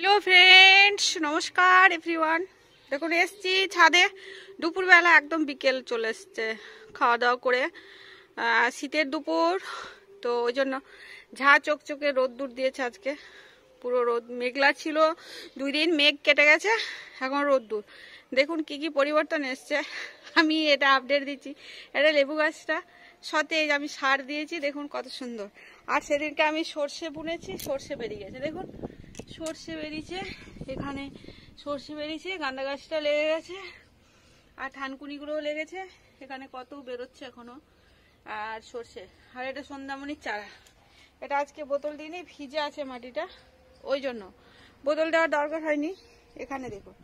Hello friends, নমস্কার everyone. দেখুন এসছি ছাদে, দুপুরবেলা একদম বিকেল চলে এসছে খাওয়া দাওয়া করে। শীতের দুপুর তো ওই জন্য ঝাঁ চকচকে রোদ্দুর দিয়েছে আজকে। পুরো রোদ, মেঘলা ছিল 2 দিন, মেঘ কেটে গেছে, এখন রোদ্দুর। দেখুন কি কি পরিবর্তন এসছে, আমি এটা আপডেট দিচ্ছি। এটা লেবু গাছটা সতেজ, আমি সার দিয়েছি, দেখুন কত সুন্দর। আর সেদিনকে আমি সর্ষে বুনেছি, সর্ষে বেরিয়ে গেছে, দেখুন সর্ষে বেরিয়েছে, এখানে সর্ষে বেরিয়েছে, গাঁদা গাছটা লেগে গেছে, আর থানকুনিগুলোও লেগেছে, এখানে কত বেরোচ্ছে এখনো। আর সর্ষে, আর এটা সন্ধ্যামণির চারা, এটা আজকে বোতল দিইনি, ভিজে আছে মাটিটা, ওই জন্য বোতল দেওয়ার দরকার হয়নি। এখানে দেখুন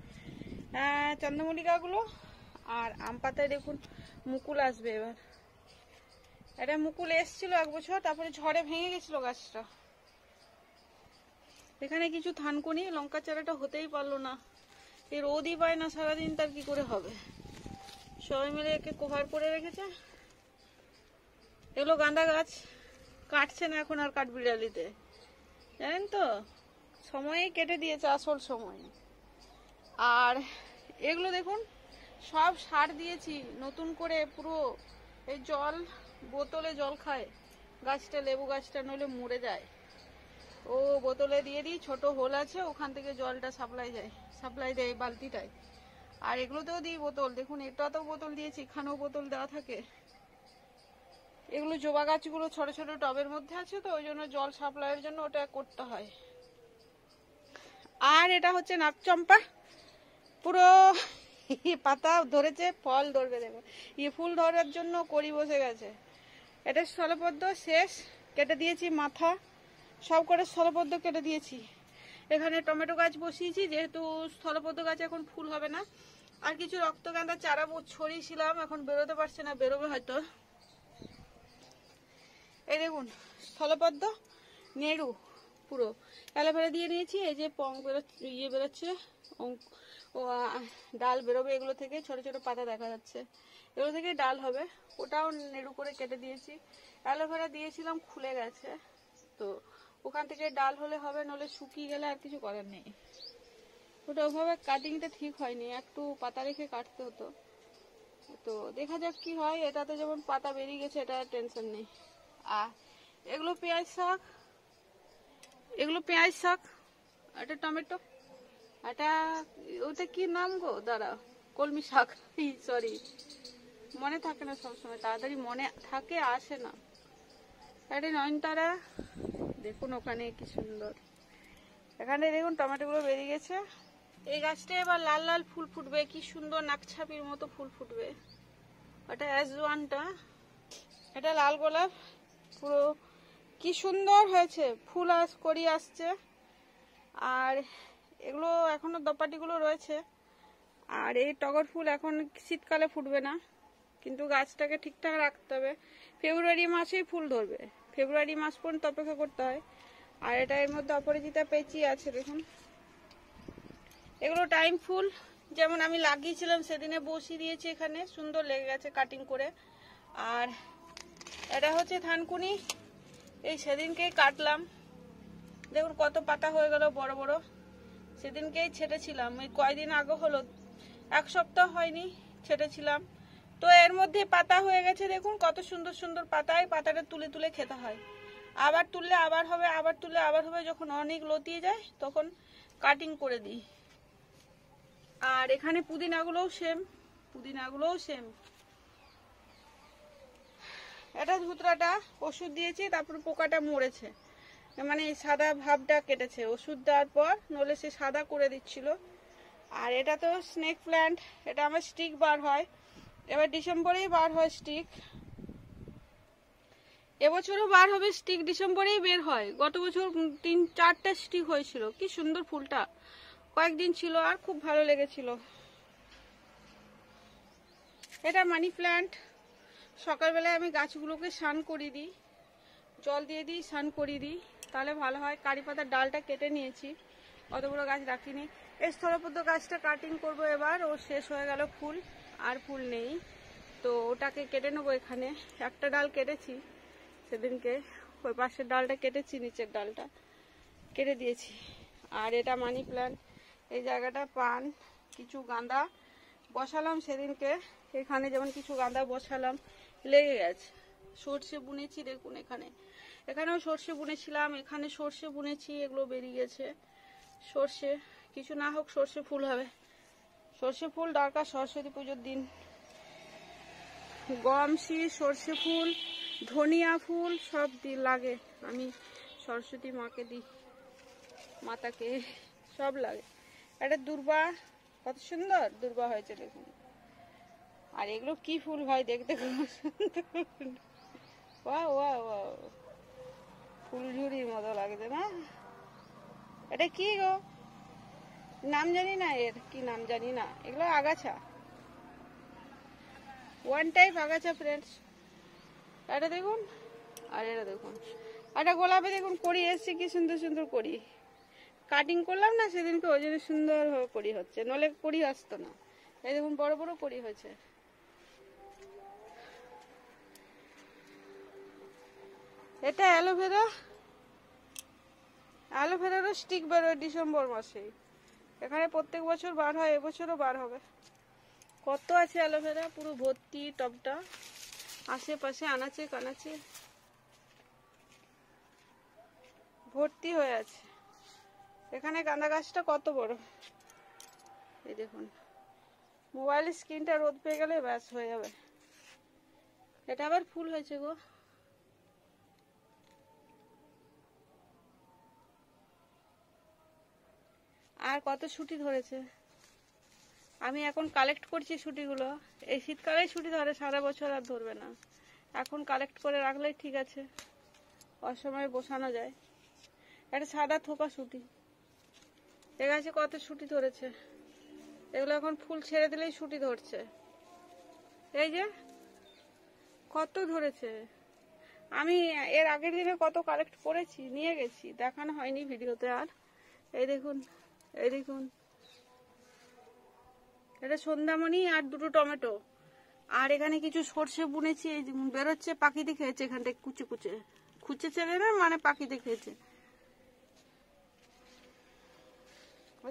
চন্দ্রমল্লিকাগুলো, আর আম পাতায় দেখুন মুকুল আসবে এবার। এটা মুকুল এসছিল 1 বছর, তারপরে ঝড়ে ভেঙে গেছিল গাছটা। এখানে কিছু থানকুনি, লঙ্কা চারাটা হতেই পারলো না, এই রোদই পায় না সারাদিন, তার কি করে হবে। সবাই মিলে একে কভার করে রেখেছে। এগুলো গাঁদা গাছ, কাটছে না এখন আর কাঠবিড়ালিতে, জানেন তো, সময়ে কেটে দিয়েছে আসল সময়। আর এগুলো দেখুন সব সার দিয়েছি নতুন করে, পুরো এই জল, বোতলে জল খায় গাছটা, লেবু গাছটা, নইলে মরে যায়। ও বোতলে দিয়ে দিই, ছোট হোল আছে, ওখান থেকে জলটা সাপ্লাই দেয় বালতিটায়। আর এগুলোতেও দিই বোতল, দেখুন এটাতেও বোতল দিয়েছি, এখানেও বোতল দেওয়া থাকে। এগুলো জবা গাছগুলো ছোট ছোট টবের মধ্যে আছে, তো ওই জন্য জল সাপ্লাইয়ের জন্য ওটা করতে হয়। আর এটা হচ্ছে নাকচম্পা, পুরো পাতা ধরেছে, ফল ধরবে, দেখো ফুল ধরার জন্য কড়ি বসে গেছে। এটা স্থলপদ্ম শেষ, কেটে দিয়েছি মাথা, সব করে স্থলপদ্ম কেটে দিয়েছি। এখানে টমেটো গাছ বসিয়েছি, যেহেতু স্থলপদ্ম গাছ এখন ফুল হবে না। আর কিছু রক্তগাঁদা চারা ছড়িয়েছিলাম, এখন বেরোতে পারছে না, বেরোবে হয়তো। এই দেখুন স্থলপদ্ম, নেড়ু, পুরো অ্যালোভেরা দিয়ে নিয়েছি। এই যে পং বেরোচ্ছে, ডাল বেরোবে এগুলো থেকে, ছোট ছোট পাতা দেখা যাচ্ছে, এগুলো থেকে ডাল হবে। ওটাও নেড়ু করে কেটে দিয়েছি। অ্যালোভেরা দিয়েছিলাম, খুলে গেছে, তো ওখান থেকে ডাল হলে হবে, নলে শুকিয়ে গেলে আর কিছু করার নেই। ওটা ওভাবে কাটিংটা ঠিক হয়নি, একটু পাতা রেখে কাটতে হতো। তো দেখা যাক কি হয়। এটাতে যেমন পাতা বেরিয়ে গেছে, এটা টেনশন নেই। আর এগুলো পেঁয়াজ শাক, এটা টমেটো, এটা ওটা কি নাম গো, দাঁড়া, কলমি শাক, সরি, মনে থাকে না সবসময়, তাড়াতাড়ি মনে থাকে, আসে না। এটা নয়নতারা, দেখুন ওখানে কি সুন্দর। এখানে দেখুন টমেটোগুলো বেরিয়ে গেছে। এই গাছটা এবার লাল লাল ফুল ফুটবে, কি সুন্দর নাকছাপির মতো ফুল ফুটবে। ওটা অ্যাজওয়ানটা, এটা লাল গোলাপ, পুরো কি সুন্দর হয়েছে, ফুল কড়ি আসছে। আর এগুলো এখনো দপাটিগুলো রয়েছে। আর এই টগর ফুল এখন শীতকালে ফুটবে না, কিন্তু গাছটাকে ঠিকঠাক রাখতে হবে। ফেব্রুয়ারি মাসেই ফুল ধরবে, ফেব্রুয়ারি মাস পর্যন্ত অপেক্ষা করতে হয়। আর এটা এর মধ্যে অপরাজিতা পেঁচি আছে, দেখুন এগুলো টাইম ফুল, যেমন আমি লাগিয়েছিলাম সেদিনে বসিয়ে দিয়েছি, এখানে সুন্দর লেগে গেছে কাটিং করে। আর এটা হচ্ছে থানকুনি, এই সেদিনকেই কাটলাম, দেখুন কত পাতা হয়ে গেল বড় বড়, সেদিনকেই ছেটেছিলাম, ওই কয়দিন আগে হলো, 1 সপ্তাহ হয়নি ছেটেছিলাম। তো এর মধ্যে পাতা হয়ে গেছে, দেখুন কত সুন্দর সুন্দর পাতায়, পাতাটা তুলে তুলে খেতে হয়। আবার তুললে আবার হবে, আবার তুললে আবার হবে, যখন অনেক লতিয়ে যায় তখন কাটিং করে দিই। আর এখানে পুদিনাগুলোও সেম। এটা ধুতরাটা ওষুধ দিয়েছি, তারপরে পোকাটা মরেছে, মানে সাদা ভাবটা কেটেছে ওষুধ দেওয়ার পর, নলে সে সাদা করে দিচ্ছিল। আর এটা তো স্নেক প্ল্যান্ট, এটা আমার স্টিক বার হয়, এবার ডিসেম্বরেই বার হয় স্টিক, এবছরও বার হবে স্টিক, ডিসেম্বরেই বের হয়। গত বছর 3-4টা স্টিক হয়েছিল, কি সুন্দর ফুলটা, কয়েকদিন ছিল আর খুব ভালো লেগেছিল। এটা মানি প্ল্যান্ট, সকালবেলায় আমি গাছগুলোকে স্নান করিয়ে দিই, জল দিয়ে দিই, স্নান করিয়ে দিই, তাহলে ভালো হয়। কারি পাতার ডালটা কেটে নিয়েছি, অত বড় গাছ রাখিনি। এই স্থলপদ্ম গাছটা কাটিং করব এবার, ও শেষ হয়ে গেল ফুল, আর ফুল নেই, তো ওটাকে কেটে নেবো। এখানে একটা ডাল কেটেছি সেদিনকে, ওই পাশের ডালটা কেটেছি, নিচের ডালটা কেটে দিয়েছি। আর এটা মানি প্ল্যান্ট। এই জায়গাটা পান, কিছু গাঁদা বসালাম সেদিনকে, এখানে যেমন কিছু গাঁদা বসালাম, লেগে গেছে। সর্ষে বুনেছি দেখুন, এখানেও সর্ষে বুনেছিলাম, এখানে সর্ষে বুনেছি, এগুলো বেরিয়ে গেছে। সর্ষে কিছু না হোক, সর্ষে ফুল হবে, সর্ষে ফুল দরকার সরস্বতী পুজোর দিন। গম শীষ, সর্ষে ফুল, ধনিয়া ফুল সব লাগে, আমি সরস্বতী মাকে দিই, মাতাকে সব লাগে। একটা দূর্বা, কত সুন্দর দূর্বা হয়েছে দেখুন। আর এগুলো কি ফুল ভাই, দেখতে খুব সুন্দর, ওয়াও ওয়াও ওয়াও, ফুলঝুরির মতো লাগছে না? এটা কি গো, নাম জানি না, এর কি নাম জানি না। এগুলো আগাছা, ওয়ান টাইপ আগাছা ফ্রেন্ডস। এটা দেখুন, আর এটা দেখুন, একটা গোলাপে দেখুন কড়ি এসছে, কি সুন্দর সুন্দর কড়ি। কাটিং করলাম না সেদিনকে, ওই জন্য সুন্দরভাবে কড়ি হচ্ছে, নলে কড়ি আসতো না। এই দেখুন বড় বড় কড়ি হয়েছে। এটা অ্যালোভেরা, অ্যালোভেরারও স্টিক বেরোয় ডিসেম্বর মাসে। এখানে প্রত্যেক বছর বার হয়, এবছরও বার হবে। কত আছে অ্যালোভেরা, পুরো ভর্তি টবটা, আশেপাশে আনাচে কানাচে ভর্তি হয়ে আছে। এখানে গাঁদা গাছটা কত বড়, এই দেখুন। মোবাইলের স্ক্রিনটা রোদ পেয়ে গেলে ব্যাস হয়ে যাবে। এটা আবার ফুল হয়েছে গো, আর কত ছুটি ধরেছে। আমি এখন কালেক্ট করছি ছুটিগুলো, এই শীতকালেই ছুটি ধরে, সারা বছর আর ধরবে না। এখন কালেক্ট করে রাখলেই ঠিক আছে, অসময়ে বসানো যায়। একটা সাদা থোকা ছুটি, এ গাছে কত ছুটি ধরেছে। এগুলো এখন ফুল ছেড়ে দিলেই ছুটি ধরছে, এই যে কত ধরেছে। আমি এর আগের দিনে কত কালেক্ট করেছি, নিয়ে গেছি, দেখানো হয়নি ভিডিওতে আর। এই দেখুন, এই দেখুন, এটা সন্ধ্যামণি আর দুটো টমেটো। আর এখানে কিছু সর্ষে বুনেছি, এই বেরোচ্ছে, পাখিতে খেয়েছে এখানটা, কুচে কুচে খুঁচে ছেড়ে না, মানে পাখিতে খেয়েছে।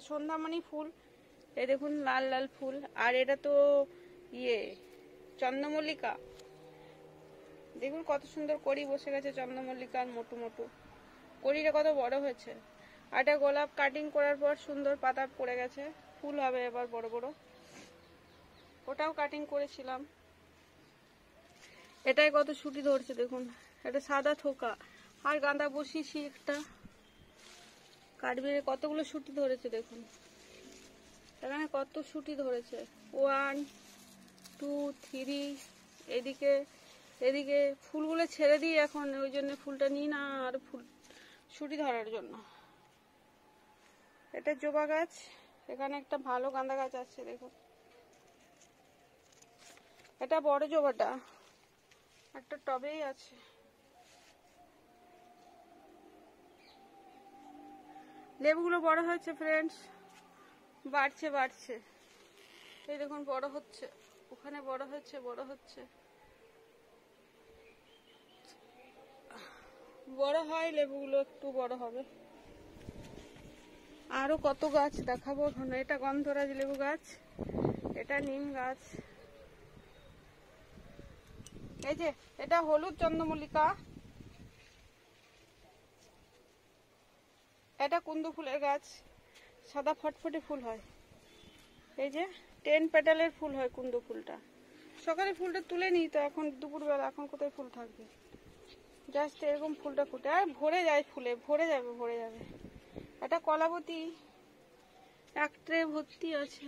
সন্ধ্যামণি ফুল, এই দেখুন লাল লাল ফুল। আর এটা তো ইয়ে চন্দ্রমল্লিকা, দেখুন কত সুন্দর কড়ি বসে গেছে চন্দ্রমল্লিকার, মোটু মোটু কড়িটা কত বড় হয়েছে। আর এটা গোলাপ কাটিং করার পর সুন্দর পাতা পড়ে গেছে, ফুল হবে এবার বড় বড়, ওটাও কাটিং করেছিলাম। এটাই কত ছুটি ধরছে দেখুন, এটা সাদা থোকা। আর গাঁদা বসিয়েছি একটা, কাঠবেড়ে কতগুলো ছুটি ধরেছে দেখুন, এখানে কত ছুটি ধরেছে, 1 2 3। এদিকে এদিকে ফুলগুলো ছেড়ে দিই এখন, ওই জন্য ফুলটা নিই না, আর ফুল ছুটি ধরার জন্য। এটা জবা গাছ, এখানে একটা ভালো গাঁদা গাছ আছে দেখুন। এটা বড় জবাটা একটা টবেই আছে। লেবুগুলো বড় হয়েছে ফ্রেন্ডস, বাড়ছে বাড়ছে, এই দেখুন বড় হচ্ছে, ওখানে বড় হচ্ছে, বড় হচ্ছে, বড় হয় লেবুগুলো, একটু বড় হবে। আরো কত গাছ দেখাবো এখন। এটা গন্ধরাজ লেবু গাছ, এটা নিম গাছ, এই যে এটা হলুদ চন্দ্রমল্লিকা, এটা কুন্দু ফুলের গাছ, সাদা ফটফটে ফুল হয়। এই যে 10 পেটালের ফুল হয় কুন্দু ফুলটা। সকালে ফুলটা তুলে নিই তো, এখন দুপুরবেলা, এখন কোথায় ফুল থাকবে, জাস্ট এরকম ফুলটা ফুটে আর ভরে যায়, ফুলে ভরে যাবে ভরে যাবে। এটা কলাবতী, এক ট্রে ভর্তি আছে।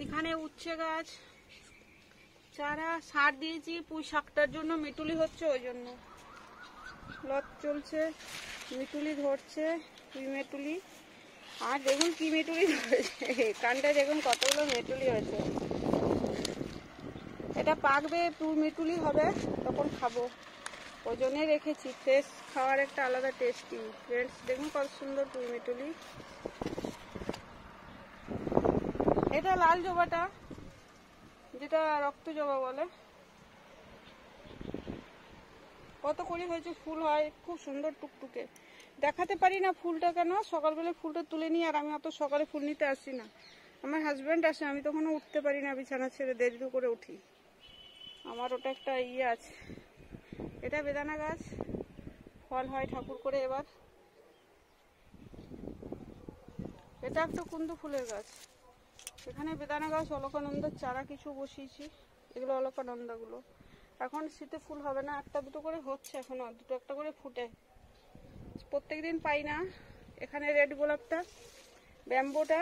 এখানে উচ্ছে গাছ, চারা সার দিয়েছি পুঁই শাকটার জন্য, মিটুলি হচ্ছে ওই জন্য লত চলছে, মিটুলি ধরছে, পুঁই মেটুলি। আর দেখুন কি মেটুলি ধরেছে, কানটা দেখুন কতগুলো মেটুলি হয়েছে। এটা পাকবে, পুঁই মেটুলি হবে, তখন খাবো, ওই জন্যে রেখেছি। ফ্রেশ খাওয়ার একটা আলাদা টেস্টি ফ্রেন্ডস। দেখুন কত সুন্দর পুঁই মেটুলি। এটা লাল জবাটা, যেটা রক্ত জবা বলে, কত করে হয়েছে, ফুল হয় খুব সুন্দর টুকটুকে। দেখাতে পারি না ফুলটা কেন, সকালবেলা ফুলটা তুলে নিই, আর আমি অত সকালে ফুল নিতে আসি না, আমার হাজব্যান্ড আসে, আমি তখনও উঠতে পারি না, বিছানা ছেড়ে দেরি করে উঠি। আমার ওটা একটা ইয়ে আছে। এটা বেদানা গাছ, ফল হয় ঠাকুর করে এবার। এটা একটা কুন্দু ফুলের গাছ। এখানে বেদানা গাছ, অলকানন্দার চারা কিছু বসিয়েছি, এগুলো অলকানন্দাগুলো। এখন শীতে ফুল হবে না, একটা দুটো করে হচ্ছে, এখনো দুটো একটা করে ফুটে, প্রত্যেকদিন পাই না। এখানে রেড গোলাপটা, ব্যাম্বোটা,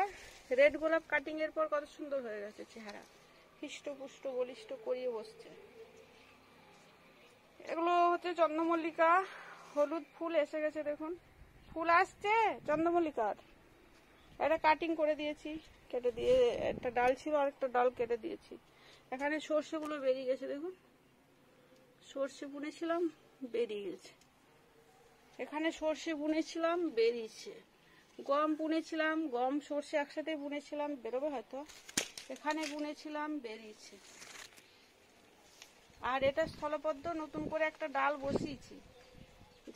রেড গোলাপ কাটিং এর পর কত সুন্দর হয়ে গেছে চেহারা, হৃষ্টপুষ্ট বলিষ্ঠ করিয়ে বসছে। এগুলো হচ্ছে চন্দ্রমল্লিকা, হলুদ ফুল এসে গেছে, দেখুন ফুল আসছে চন্দ্রমল্লিকার। এটা কাটিং করে দিয়েছি, কেটে দিয়ে, একটা ডাল ছিল আর একটা ডাল কেটে দিয়েছি। এখানে সর্ষেগুলো বেরিয়ে গেছে, দেখুন সর্ষে বুনেছিলাম বেরিয়ে গেছে। এখানে সর্ষে বুনেছিলাম বেরিয়েছে, গম বুনেছিলাম, গম সর্ষে একসাথে বুনেছিলাম, বেরোবে হয়তো, এখানে বুনেছিলাম বেরিয়েছে। আর এটা স্থলপদ্ম, নতুন করে একটা ডাল বসিয়েছি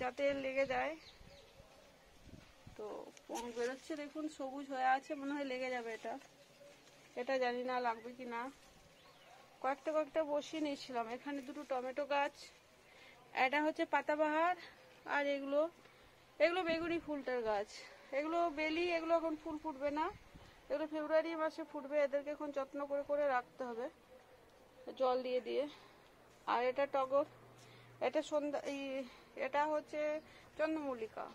যাতে লেগে যায়, তো বেরোচ্ছে, দেখুন সবুজ হয়ে আছে, মনে হয় লেগে যাবে। এটা জানি না লাগবে কি না, কয়েকটা বসিয়ে নিয়েছিলাম। এখানে দুটো টমেটো গাছ, এটা হচ্ছে পাতাবাহার, আর এগুলো বেগুনি ফুলটার গাছ, এগুলো বেলি, এগুলো এখন ফুল ফুটবে না, এগুলো ফেব্রুয়ারি মাসে ফুটবে। এদেরকে এখন যত্ন করে রাখতে হবে জল দিয়ে দিয়ে। আর এটা টগর, এটা এটা হচ্ছে চন্দ্রমল্লিকা,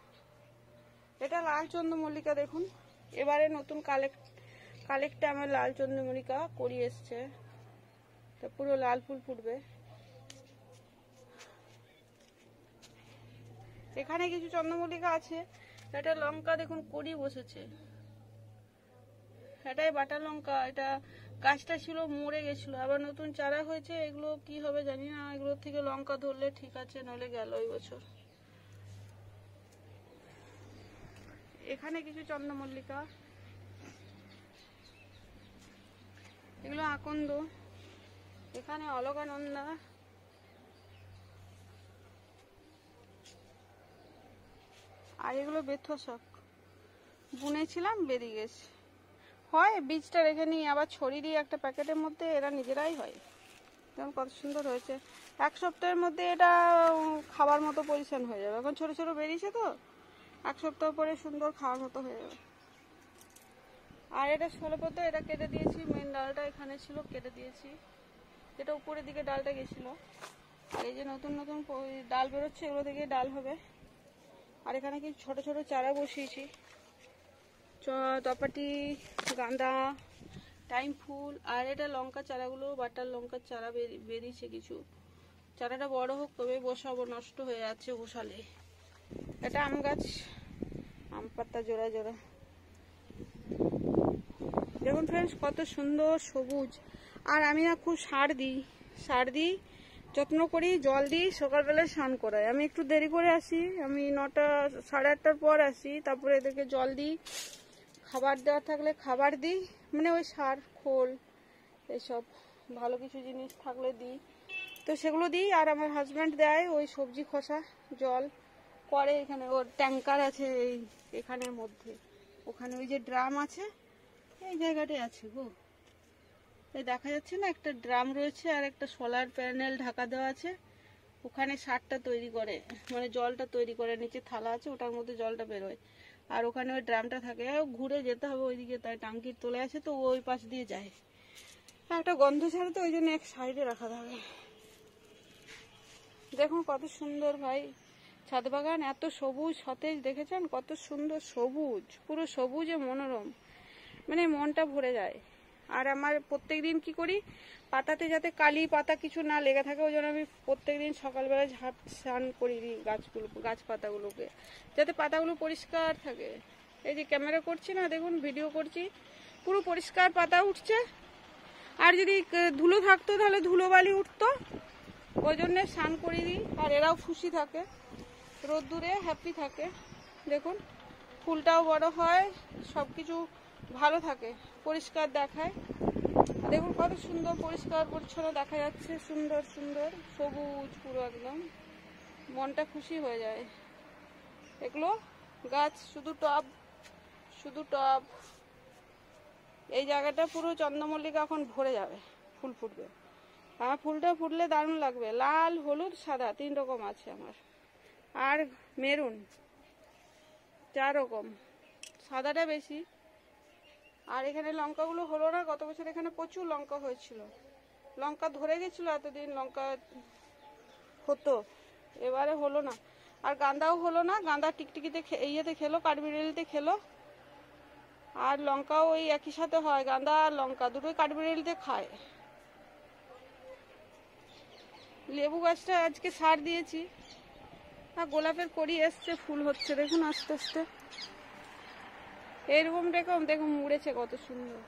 এটা লাল চন্দ্রমল্লিকা। দেখুন এবারে নতুন কালেক্টে আমার লাল চন্দ্রমল্লিকা করি এসছে, তো পুরো লাল ফুল ফুটবে। এখানে কিছু চন্দ্রমল্লিকা আছে। এটা লঙ্কা, দেখুন কড়ি বসেছে, এটাই বাটা লঙ্কা। এটা গাছটা ছিল মরে গেছিল, আবার নতুন চারা হয়েছে, এগুলো কি হবে জানি না, এগুলোর থেকে লঙ্কা ধরলে ঠিক আছে, নইলে গেল এই বছর। এখানে কিছু চন্দ্রমল্লিকা, এগুলো আকন্দ। এখানে অলকানন্দা, আর এগুলো বেথো শাক বুনেছিলাম বেরিয়ে গেছে। হয় বীজটা রেখে নিই, আবার ছড়িয়ে দিই একটা প্যাকেটের মধ্যে, এরা নিজেরাই হয়। যেমন কত সুন্দর হয়েছে, এক সপ্তাহের মধ্যে এটা খাবার মতো পজিশন হয়ে যাবে। এখন ছোট ছোট বেরিয়েছে তো, এক সপ্তাহ পরে সুন্দর খাওয়ার মতো হয়ে যাবে। আর এটা স্থলপদ্ম, এটা কেটে দিয়েছি, মেন ডালটা এখানে ছিল কেটে দিয়েছি, যেটা উপরের দিকে ডালটা গেছিল। আর এই যে নতুন নতুন ডাল বেরোচ্ছে, এগুলো থেকে ডাল হবে। আর এখানে কিছু ছোট ছোট চারা বসিয়েছি, তপাটি, গাঁদা, টাইম ফুল। আর এটা লঙ্কা চারাগুলো, বাটার লঙ্কার চারা বেরিয়েছে কিছু, চারাটা বড় হোক তবে বসাবো, নষ্ট হয়ে যাচ্ছে বসালে। এটা আম গাছ, আম পাতা জোড়া জোড়া, দেখুন ফ্রেন্ডস কত সুন্দর সবুজ। আর আমি না খুব সার দিই, যত্ন করি, জল দিই, সকালবেলায় স্নান করাই। আমি একটু দেরি করে আসি, আমি 9টা সাড়ে 8টার পর আসি, তারপরে এদেরকে জল দিই, খাবার দেওয়া থাকলে খাবার দিই, মানে ওই সার খোল এসব ভালো কিছু জিনিস থাকলে দিই, তো সেগুলো দিই। আর আমার হাজব্যান্ড দেয় ওই সবজি খোসা, জল করে। এখানে ওর ট্যাঙ্কার আছে এখানের মধ্যে, ওখানে ওই যে ড্রাম আছে, এই জায়গাটায় আছে গো, এই দেখা যাচ্ছে না, একটা ড্রাম রয়েছে আর একটা সোলার প্যানেল ঢাকা দেওয়া আছে, ওখানে সারটা তৈরি করে, মানে জলটা তৈরি করে, নিচে থালা আছে, ওটার মধ্যে জলটা বেরোয়, আর ওখানে ওই ড্রামটা থাকে। ঘুরে যেতে হবে ওইদিকে, তাই টাঙ্কির তোলে আছে তো, ওই পাশ দিয়ে যায়। একটা গন্ধ ছাড়ে তো, ওই জন্য এক সাইডে রাখা থাকে। দেখুন কত সুন্দর ভাই ছাদ বাগান, এত সবুজ সতেজ, দেখেছেন কত সুন্দর সবুজ, পুরো সবুজে মনোরম, মানে মনটা ভরে যায়। আর আমার প্রত্যেকদিন কি করি, পাতাতে যাতে কালি পাতা কিছু না লেগে থাকে, ওই জন্য আমি প্রত্যেকদিন সকালবেলা ঝাঁট স্নান করি দিই গাছ পাতাগুলোকে, যাতে পাতাগুলো পরিষ্কার থাকে। এই যে ক্যামেরা করছি না, দেখুন ভিডিও করছি, পুরো পরিষ্কার পাতা উঠছে। আর যদি ধুলো থাকতো তাহলে ধুলো বালি উঠতো, ওই জন্য স্নান করে দিই। আর এরাও খুশি থাকে, রোদ্দুরে হ্যাপি থাকে। দেখুন ফুলটাও বড় হয়, সব কিছু ভালো থাকে, পরিষ্কার দেখায়। দেখুন কত সুন্দর পরিষ্কার পরিচ্ছন্ন দেখা যাচ্ছে, সুন্দর সুন্দর সবুজ পুরো, একদম মনটা খুশি হয়ে যায়। এগুলো গাছ, শুধু টব, শুধু টব। এই জায়গাটা পুরো চন্দ্রমল্লিকা এখন ভরে যাবে, ফুল ফুটবে। আমার ফুলটা ফুটলে দারুণ লাগবে। লাল, হলুদ, সাদা 3 রকম আছে আমার, আর মেরুন 4 রকম, সাদাটা বেশি। আর এখানে লঙ্কাগুলো হলো না, গত বছর এখানে প্রচুর লঙ্কা হয়েছিল, লঙ্কা ধরে গেছিল, এতদিন লঙ্কা হতো, এবারে হলো না। আর গাঁদাও হলো না, গাঁদা টিকটিকিতে ইয়েতে খেলো, কাঠবিড়ালিতে খেলো। আর লঙ্কাও ওই একই সাথে হয়, গাঁদা আর লঙ্কা দুটোই কাঠবিড়ালিতে খায়। লেবু গাছটা আজকে সার দিয়েছি। আর গোলাপের কড়ি এসছে, ফুল হচ্ছে, দেখুন আস্তে আস্তে। এরকম দেখুন মুড়েছে কত সুন্দর।